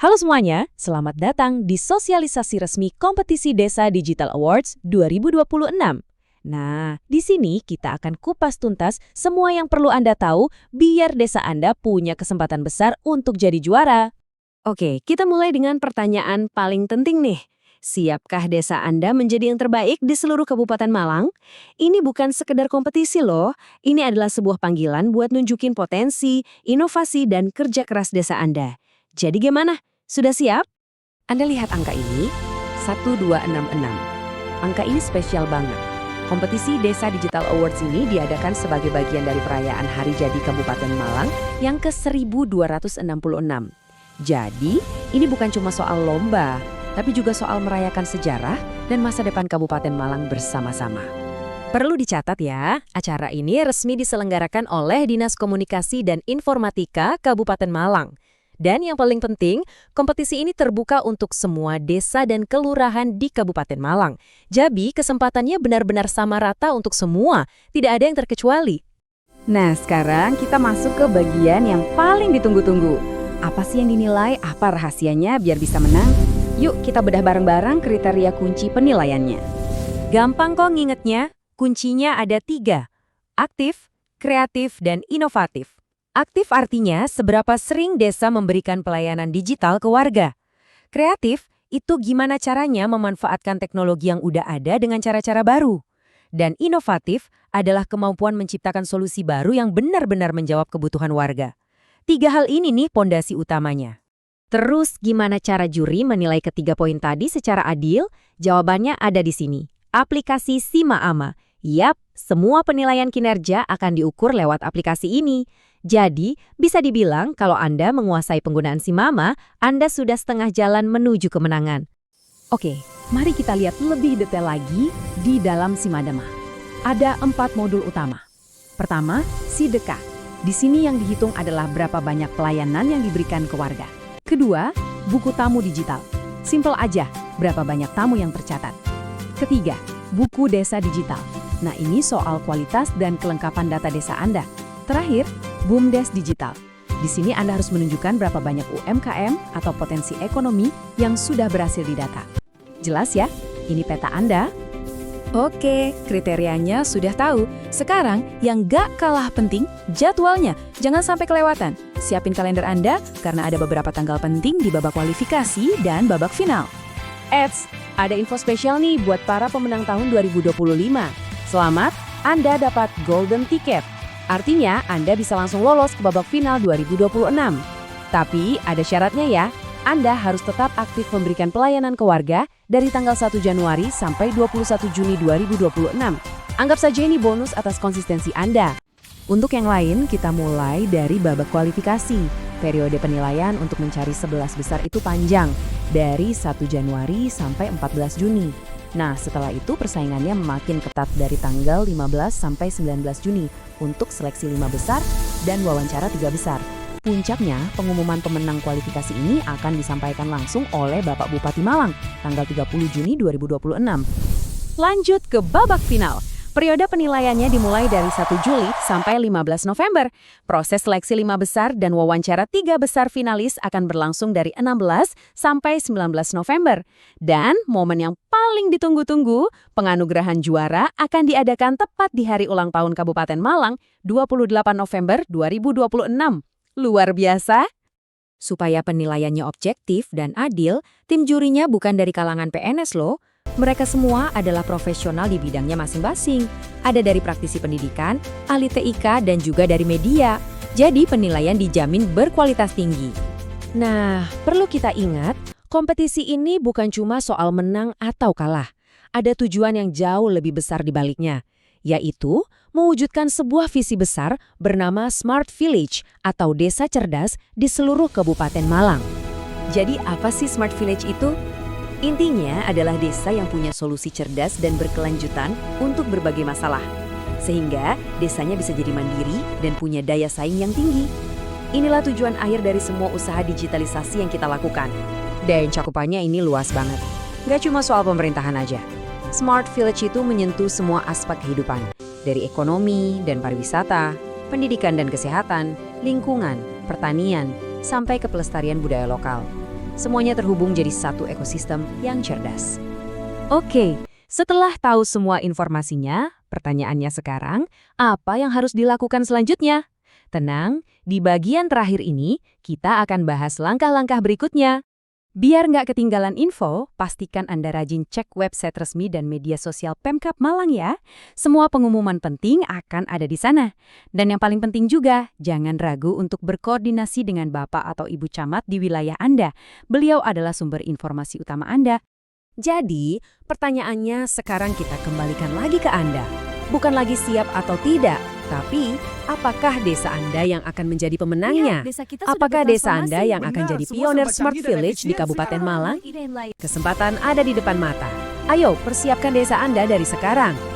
Halo semuanya, selamat datang di sosialisasi resmi Kompetisi Desa Digital Awards 2026. Nah, di sini kita akan kupas tuntas semua yang perlu Anda tahu biar desa Anda punya kesempatan besar untuk jadi juara. Oke, kita mulai dengan pertanyaan paling penting nih. Siapkah desa Anda menjadi yang terbaik di seluruh Kabupaten Malang? Ini bukan sekedar kompetisi loh, ini adalah sebuah panggilan buat nunjukin potensi, inovasi, dan kerja keras desa Anda. Jadi gimana? Sudah siap? Anda lihat angka ini, 1266. Angka ini spesial banget. Kompetisi Desa Digital Awards ini diadakan sebagai bagian dari perayaan Hari Jadi Kabupaten Malang yang ke-1266. Jadi, ini bukan cuma soal lomba, tapi juga soal merayakan sejarah dan masa depan Kabupaten Malang bersama-sama. Perlu dicatat ya, acara ini resmi diselenggarakan oleh Dinas Komunikasi dan Informatika Kabupaten Malang. Dan yang paling penting, kompetisi ini terbuka untuk semua desa dan kelurahan di Kabupaten Malang. Jadi, kesempatannya benar-benar sama rata untuk semua, tidak ada yang terkecuali. Nah, sekarang kita masuk ke bagian yang paling ditunggu-tunggu. Apa sih yang dinilai? Apa rahasianya biar bisa menang? Yuk, kita bedah bareng-bareng kriteria kunci penilaiannya. Gampang kok ngingetnya, kuncinya ada 3. Aktif, kreatif, dan inovatif. Aktif artinya seberapa sering desa memberikan pelayanan digital ke warga. Kreatif itu gimana caranya memanfaatkan teknologi yang udah ada dengan cara-cara baru. Dan inovatif adalah kemampuan menciptakan solusi baru yang benar-benar menjawab kebutuhan warga. 3 hal ini nih pondasi utamanya. Terus gimana cara juri menilai ketiga poin tadi secara adil? Jawabannya ada di sini. Aplikasi SIMA-AMA. Yap, semua penilaian kinerja akan diukur lewat aplikasi ini. Jadi, bisa dibilang kalau Anda menguasai penggunaan SIMA-AMA, Anda sudah setengah jalan menuju kemenangan. Oke, mari kita lihat lebih detail lagi di dalam SIMA-AMA. Ada 4 modul utama. Pertama, SIDEKA. Di sini yang dihitung adalah berapa banyak pelayanan yang diberikan ke warga. Kedua, buku tamu digital. Simple aja, berapa banyak tamu yang tercatat. Ketiga, buku desa digital. Nah, ini soal kualitas dan kelengkapan data desa Anda. Terakhir, BUMDes Digital. Di sini Anda harus menunjukkan berapa banyak UMKM atau potensi ekonomi yang sudah berhasil didata. Jelas ya? Ini peta Anda. Oke, kriterianya sudah tahu. Sekarang yang gak kalah penting, jadwalnya. Jangan sampai kelewatan. Siapin kalender Anda karena ada beberapa tanggal penting di babak kualifikasi dan babak final. Eits, ada info spesial nih buat para pemenang tahun 2025. Selamat, Anda dapat Golden Ticket. Artinya, Anda bisa langsung lolos ke babak final 2026. Tapi, ada syaratnya ya. Anda harus tetap aktif memberikan pelayanan ke warga dari tanggal 1 Januari sampai 21 Juni 2026. Anggap saja ini bonus atas konsistensi Anda. Untuk yang lain, kita mulai dari babak kualifikasi. Periode penilaian untuk mencari 11 besar itu panjang, dari 1 Januari sampai 14 Juni. Nah, setelah itu persaingannya makin ketat dari tanggal 15 sampai 19 Juni untuk seleksi 5 besar dan wawancara 3 besar. Puncaknya, pengumuman pemenang kualifikasi ini akan disampaikan langsung oleh Bapak Bupati Malang tanggal 30 Juni 2026. Lanjut ke babak final. Periode penilaiannya dimulai dari 1 Juli sampai 15 November. Proses seleksi 5 besar dan wawancara 3 besar finalis akan berlangsung dari 16 sampai 19 November. Dan momen yang paling ditunggu-tunggu, penganugerahan juara akan diadakan tepat di hari ulang tahun Kabupaten Malang, 28 November 2026. Luar biasa! Supaya penilaiannya objektif dan adil, tim jurinya bukan dari kalangan PNS loh. Mereka semua adalah profesional di bidangnya masing-masing. Ada dari praktisi pendidikan, ahli TIK, dan juga dari media. Jadi penilaian dijamin berkualitas tinggi. Nah, perlu kita ingat, kompetisi ini bukan cuma soal menang atau kalah. Ada tujuan yang jauh lebih besar di baliknya, yaitu mewujudkan sebuah visi besar bernama Smart Village atau Desa Cerdas di seluruh Kabupaten Malang. Jadi apa sih Smart Village itu? Intinya adalah desa yang punya solusi cerdas dan berkelanjutan untuk berbagai masalah. Sehingga desanya bisa jadi mandiri dan punya daya saing yang tinggi. Inilah tujuan akhir dari semua usaha digitalisasi yang kita lakukan. Dan cakupannya ini luas banget. Gak cuma soal pemerintahan aja. Smart Village itu menyentuh semua aspek kehidupan. Dari ekonomi dan pariwisata, pendidikan dan kesehatan, lingkungan, pertanian, sampai ke pelestarian budaya lokal. Semuanya terhubung jadi satu ekosistem yang cerdas. Oke, setelah tahu semua informasinya, pertanyaannya sekarang, apa yang harus dilakukan selanjutnya? Tenang, di bagian terakhir ini, kita akan bahas langkah-langkah berikutnya. Biar nggak ketinggalan info, pastikan Anda rajin cek website resmi dan media sosial Pemkab Malang ya. Semua pengumuman penting akan ada di sana. Dan yang paling penting juga, jangan ragu untuk berkoordinasi dengan Bapak atau Ibu Camat di wilayah Anda. Beliau adalah sumber informasi utama Anda. Jadi, pertanyaannya sekarang kita kembalikan lagi ke Anda. Bukan lagi siap atau tidak, tapi apakah desa Anda yang akan menjadi pemenangnya? Apakah desa Anda yang akan jadi pionir Smart Village di Kabupaten Malang? Kesempatan ada di depan mata. Ayo, persiapkan desa Anda dari sekarang.